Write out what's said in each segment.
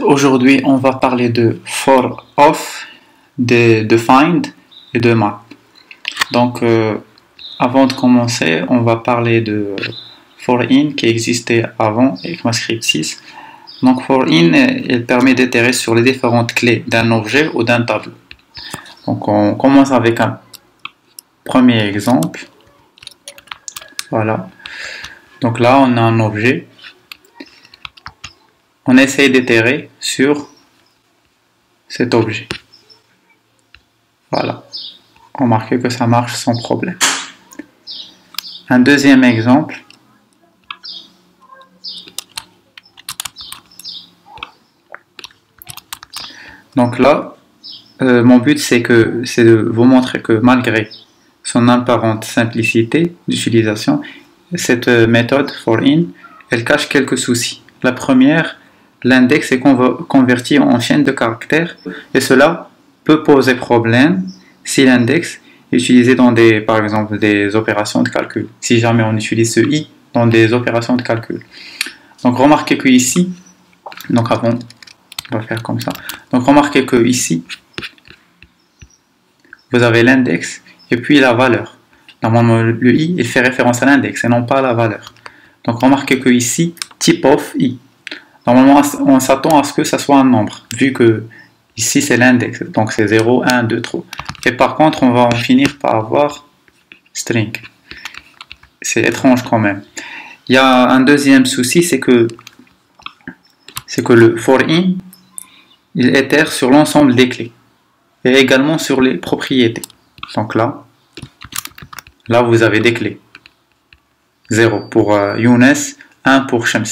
Aujourd'hui, on va parler de for of, de find et de map. Donc, avant de commencer, on va parler de for in qui existait avant ECMAScript 6. Donc, for in, il permet d'itérer sur les différentes clés d'un objet ou d'un tableau. Donc, on commence avec un premier exemple. Voilà. Donc là, on a un objet. On essaye d'itérer sur cet objet. Voilà. Remarquez que ça marche sans problème. Un deuxième exemple. Donc là, mon but c'est de vous montrer que malgré son apparente simplicité d'utilisation, cette méthode for in, elle cache quelques soucis. La première, l'index est converti en chaîne de caractères et cela peut poser problème si l'index est utilisé dans par exemple des opérations de calcul. Si jamais on utilise ce i dans des opérations de calcul. Donc remarquez que ici, donc avant, on va faire comme ça. Donc remarquez que ici, vous avez l'index et puis la valeur. Normalement le i il fait référence à l'index et non pas à la valeur. Donc remarquez que ici, type of i. Normalement, on s'attend à ce que ça soit un nombre, vu que ici c'est l'index, donc c'est 0, 1, 2, 3. Et par contre, on va en finir par avoir string. C'est étrange quand même. Il y a un deuxième souci, c'est que le for in, il itère sur l'ensemble des clés, et également sur les propriétés. Donc là vous avez des clés. 0 pour Younes, 1 pour Shams.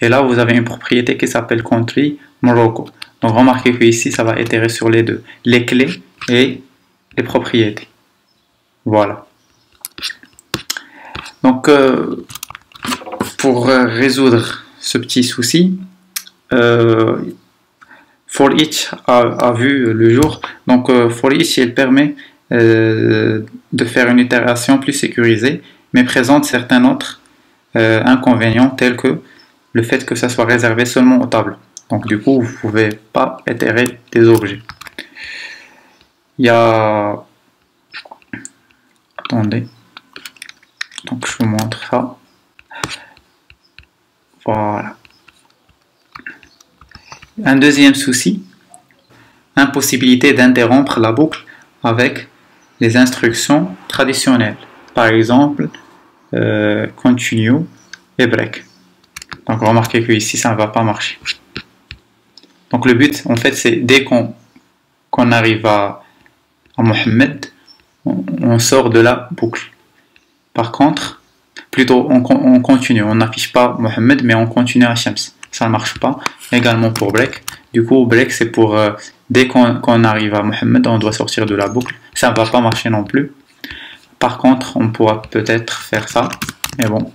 Et là, vous avez une propriété qui s'appelle country Morocco. Donc, remarquez que ici, ça va itérer sur les deux, les clés et les propriétés. Voilà. Donc, pour résoudre ce petit souci, for each a vu le jour. Donc, for each, il permet de faire une itération plus sécurisée, mais présente certains autres inconvénients tels que le fait que ça soit réservé seulement au tableau. Donc du coup, vous ne pouvez pas itérer des objets. Il y a... Attendez. Donc je vous montre ça. Voilà. Un deuxième souci, impossibilité d'interrompre la boucle avec les instructions traditionnelles. Par exemple, continue et break. Donc remarquez que ici ça ne va pas marcher. Donc le but en fait c'est dès qu'on arrive à Mohamed, on sort de la boucle. Par contre, plutôt on continue, on n'affiche pas Mohamed mais on continue à Shams. Ça ne marche pas. Également pour break. Du coup break c'est pour dès qu'on arrive à Mohamed on doit sortir de la boucle. Ça ne va pas marcher non plus. Par contre on pourra peut-être faire ça. Mais bon.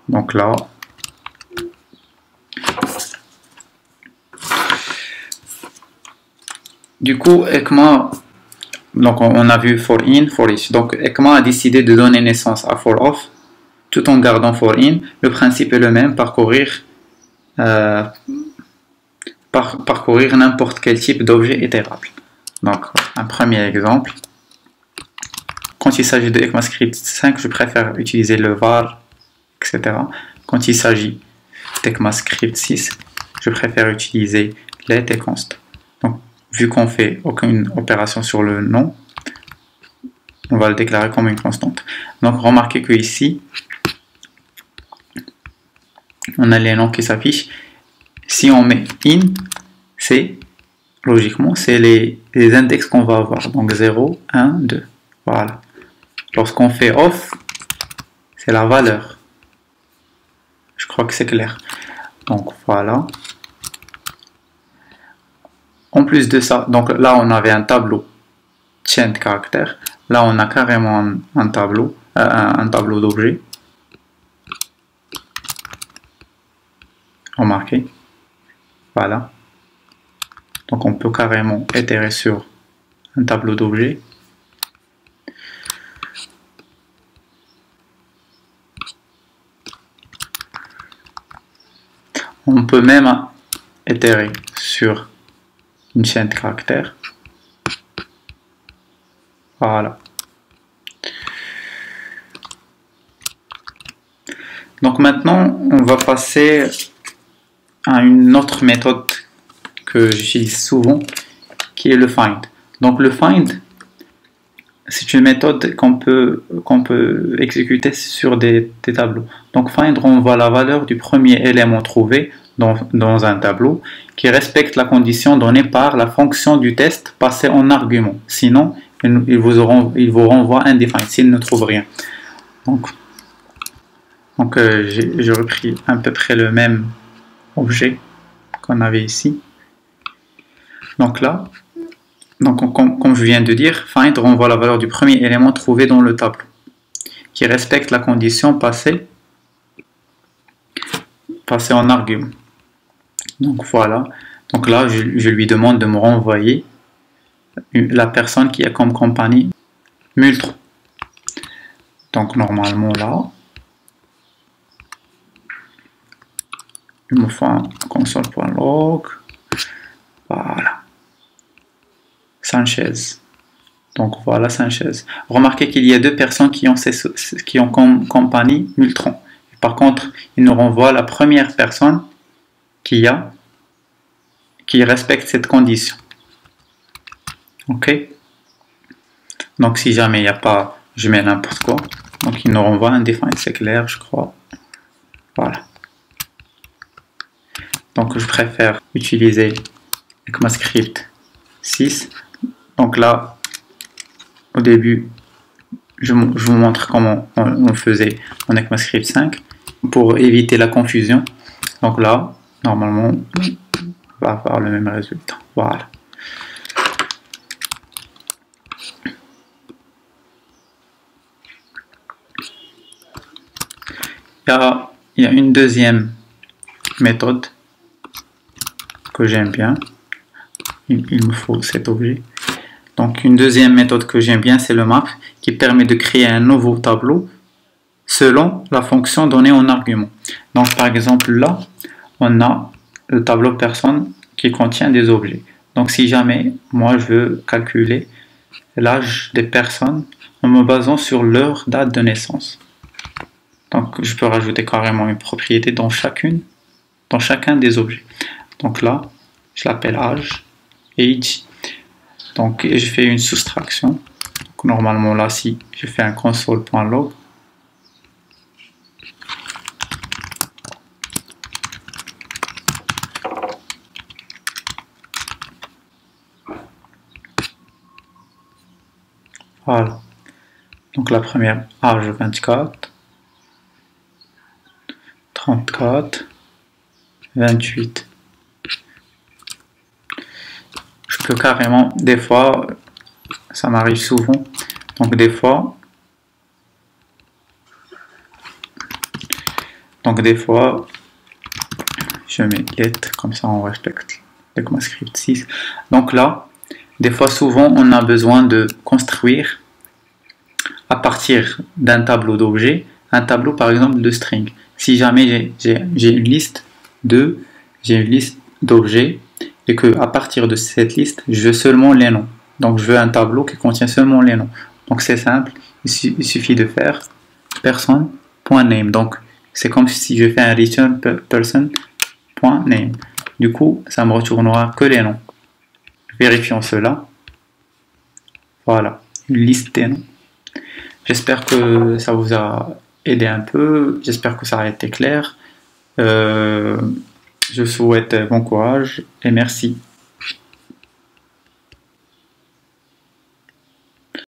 Donc là, du coup, ECMA, donc on a vu for in, for each. Donc ECMA a décidé de donner naissance à for of, tout en gardant for in. Le principe est le même, parcourir n'importe quel type d'objet itérable. Donc un premier exemple. Quand il s'agit de ECMAScript 5, je préfère utiliser le var, etc. Quand il s'agit d'ECMAScript 6, je préfère utiliser let et const. Donc, vu qu'on fait aucune opération sur le nom, on va le déclarer comme une constante. Donc, remarquez que ici, on a les noms qui s'affichent. Si on met in, c'est logiquement, c'est les index qu'on va avoir. Donc 0, 1, 2. Voilà. Lorsqu'on fait off, c'est la valeur. Je crois que c'est clair. Donc voilà. En plus de ça, donc là on avait un tableau chaîne de caractères. Là on a carrément un tableau, un tableau d'objets. Remarquez. Voilà. Donc on peut carrément itérer sur un tableau d'objets. on peut même itérer sur une chaîne de caractères. Voilà. Donc maintenant, on va passer à une autre méthode que j'utilise souvent, qui est le find. Donc le find, c'est une méthode qu'on peut exécuter sur des tableaux. Donc find renvoie la valeur du premier élément trouvé dans un tableau qui respecte la condition donnée par la fonction du test passée en argument. Sinon, il vous renvoie undefined s'il ne trouve rien. Donc j'ai repris à peu près le même objet qu'on avait ici. Donc là, comme je viens de dire, find renvoie la valeur du premier élément trouvé dans le tableau, qui respecte la condition passée en argument. Donc voilà. Donc là, je lui demande de me renvoyer la personne qui a comme compagnie Multron. Donc normalement là, il me faut un console.log. Voilà. Sanchez. Donc voilà Sanchez. Remarquez qu'il y a deux personnes qui ont comme compagnie Multron. Par contre, il nous renvoie la première personne qui respecte cette condition. Ok. Donc si jamais il n'y a pas, je mets n'importe quoi. Donc il nous renvoie undefined, c'est clair, je crois. Voilà. Donc je préfère utiliser ECMAScript 6. Donc là, au début, je vous montre comment on faisait en ECMAScript 5 pour éviter la confusion. Donc là, normalement, on va avoir le même résultat. Voilà. Il y a une deuxième méthode que j'aime bien. Il me faut cet objet. Donc une deuxième méthode que j'aime bien, c'est le map, qui permet de créer un nouveau tableau selon la fonction donnée en argument. Donc par exemple là, on a le tableau personne qui contient des objets. Donc si jamais moi je veux calculer l'âge des personnes en me basant sur leur date de naissance. Donc je peux rajouter carrément une propriété dans chacun des objets. Donc là, je l'appelle âge. Donc je fais une soustraction. Donc, normalement là, si je fais un console.log, voilà. Donc la première, âge 24, 34, 28. Je peux carrément, des fois, ça m'arrive souvent, donc des fois, je mets let, comme ça on respecte l'ECMAScript 6. Donc là, des fois, souvent, on a besoin de construire à partir d'un tableau d'objets, un tableau par exemple de string. Si jamais j'ai une liste d'objets et que à partir de cette liste, je veux seulement les noms. Donc je veux un tableau qui contient seulement les noms. Donc c'est simple, il suffit de faire person.name. Donc c'est comme si je fais un return person.name. Du coup, ça me retournera que les noms. Vérifions cela. Voilà, une liste des noms. J'espère que ça vous a aidé un peu. J'espère que ça a été clair. Je vous souhaite bon courage et merci.